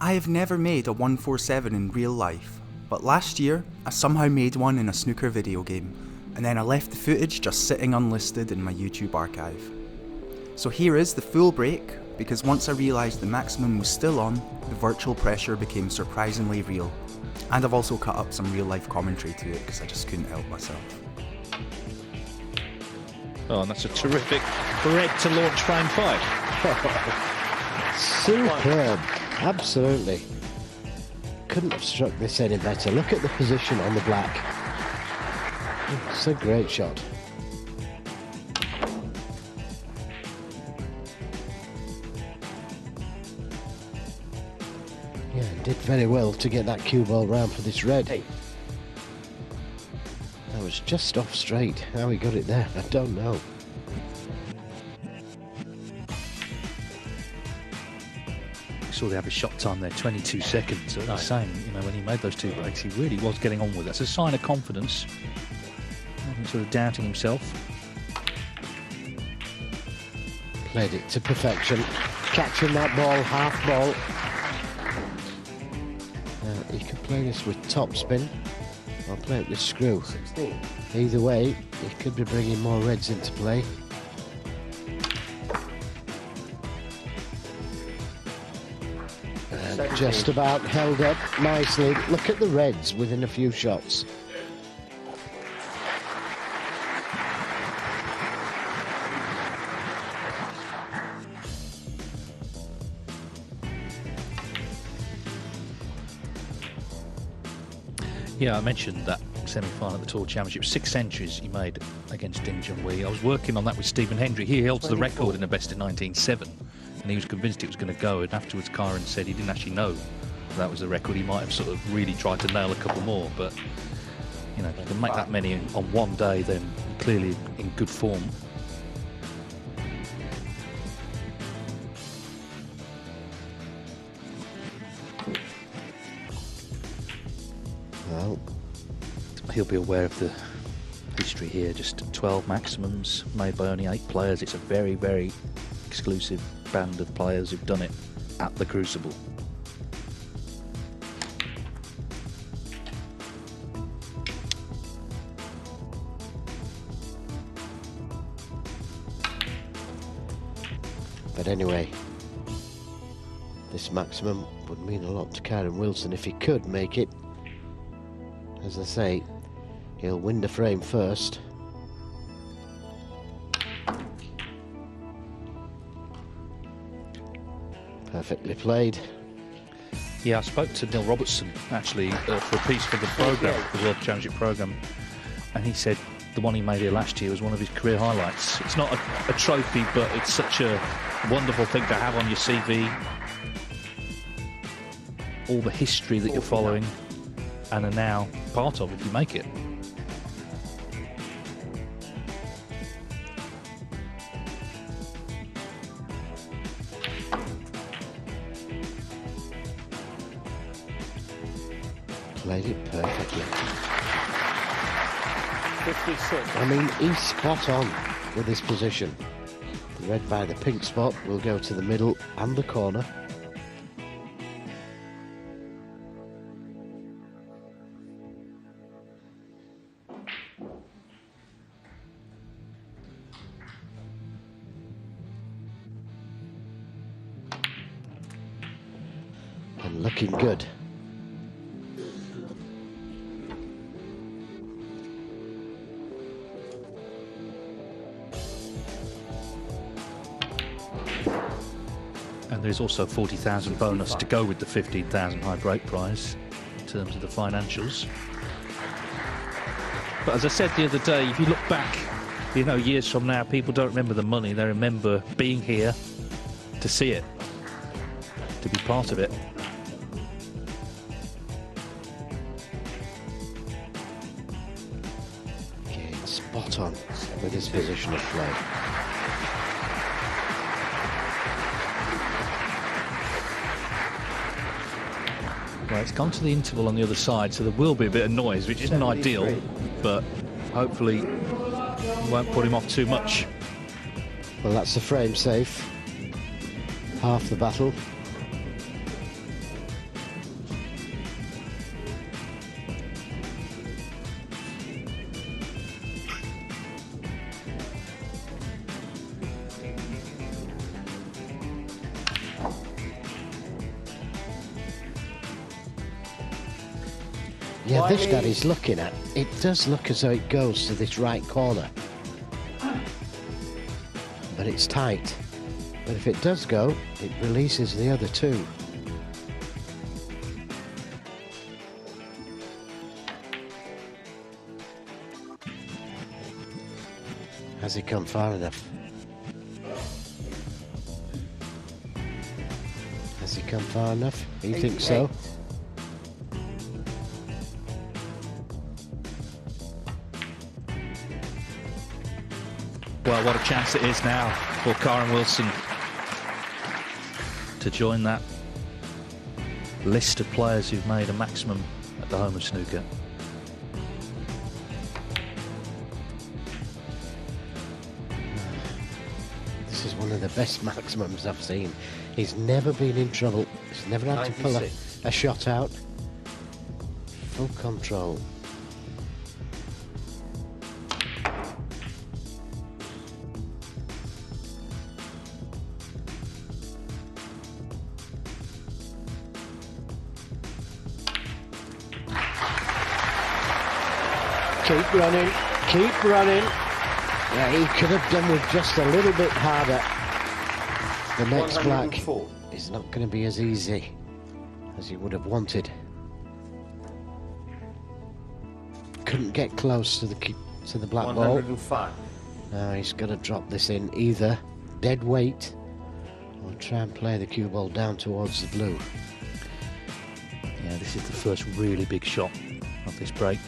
I have never made a 147 in real life, but last year I somehow made one in a snooker video game, and then I left the footage just sitting unlisted in my YouTube archive. So here is the full break, because once I realised the maximum was still on, the virtual pressure became surprisingly real. And I've also cut up some real life commentary to it because I just couldn't help myself. Oh, and that's a terrific bread to launch frame 5. Superb, absolutely. Couldn't have struck this any better. Look at the position on the black. It's a great shot. Yeah, did very well to get that cue ball round for this red. That was just off straight. How he got it there, I don't know. Saw the average shot time there, 22 seconds. So I was saying, you know, when he made those 2 breaks, he really was getting on with it. That's a sign of confidence. Sort of doubting himself. Played it to perfection. Catching that ball, half ball. He could play this with top spin or play it with screw. Either way, he could be bringing more reds into play. Just about held up nicely. Look at the reds within a few shots. Yeah, I mentioned that semi-final at the Tour Championship. 6 centuries he made against Ding Junhui. I was working on that with Stephen Hendry. He held the record in the best in 1907. And he was convinced it was going to go, and afterwards Kyren said he didn't actually know that was the record. He might have sort of really tried to nail a couple more, but you know, if you can make that many on one day, then clearly in good form. Well, he'll be aware of the history here. Just 12 maximums made by only 8 players. It's a very, very exclusive band of players who've done it at the Crucible. but anyway, this maximum would mean a lot to Kyren Wilson if he could make it. As I say, he'll win the frame first. Perfectly played. Yeah, I spoke to Neil Robertson actually for a piece for the programme, the World Championship programme, and he said the one he made here last year was one of his career highlights. It's not a trophy, but it's such a wonderful thing to have on your CV. All the history that you're following and are now part of if you make it. Played it perfectly. 56. I mean, he's spot on with his position. The red by the pink spot will go to the middle and the corner. And looking good. And there's also 40,000 bonus to go with the 15,000 high break prize in terms of the financials. But as I said the other day, if you look back, you know, years from now, people don't remember the money, they remember being here to see it, to be part of it. Okay, spot on with his position of play. Well, it's gone to the interval on the other side, so there will be a bit of noise, which isn't ideal, but hopefully won't put him off too much. Well, that's the frame safe. Half the battle. Yeah, this that he's looking at, it does look as though it goes to this right corner. But it's tight. But if it does go, it releases the other two. Has he come far enough? Has he come far enough? You think so? Well, what a chance it is now for Kyren Wilson to join that list of players who've made a maximum at the home of snooker. This is one of the best maximums I've seen. He's never been in trouble. He's never had to pull a shot out. Full control. Keep running, keep running. Yeah, he could have done with just a little bit harder. The next black is not going to be as easy as he would have wanted. Couldn't get close to the black ball. Now he's got to drop this in either dead weight or try and play the cue ball down towards the blue. Yeah, this is the first really big shot of this break.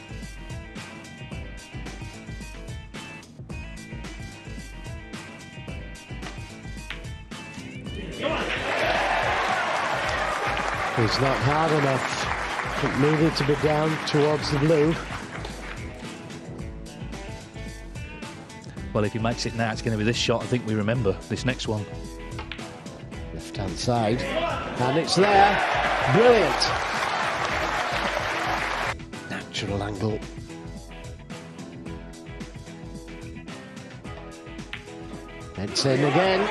It's not hard enough. It needed to be down towards the blue. Well, if he makes it now, it's going to be this shot. I think we remember this next one. Left-hand side. And it's there. Brilliant. Natural angle. It's in again.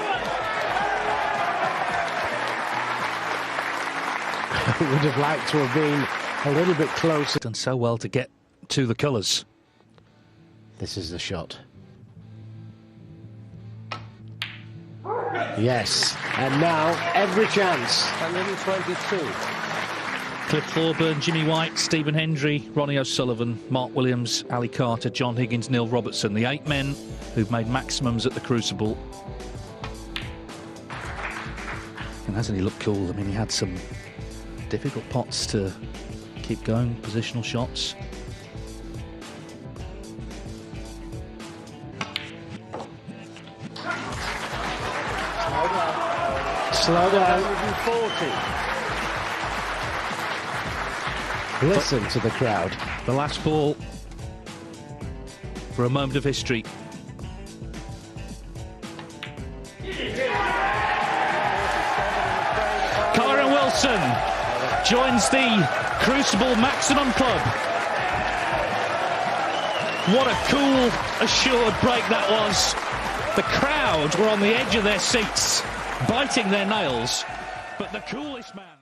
Would have liked to have been a little bit closer. Done so well to get to the colours. This is the shot. Yes, and now every chance. 122. Cliff Thorburn, Jimmy White, Stephen Hendry, Ronnie O'Sullivan, Mark Williams, Ali Carter, John Higgins, Neil Robertson, the 8 men who've made maximums at the Crucible. And hasn't he looked cool? I mean, he had some difficult pots to keep going, positional shots. Slow down. 140. Listen to the crowd. The last ball for a moment of history. Kyren Wilson joins the Crucible Maximum Club. What a cool, assured break that was. The crowd were on the edge of their seats, biting their nails, but the coolest man...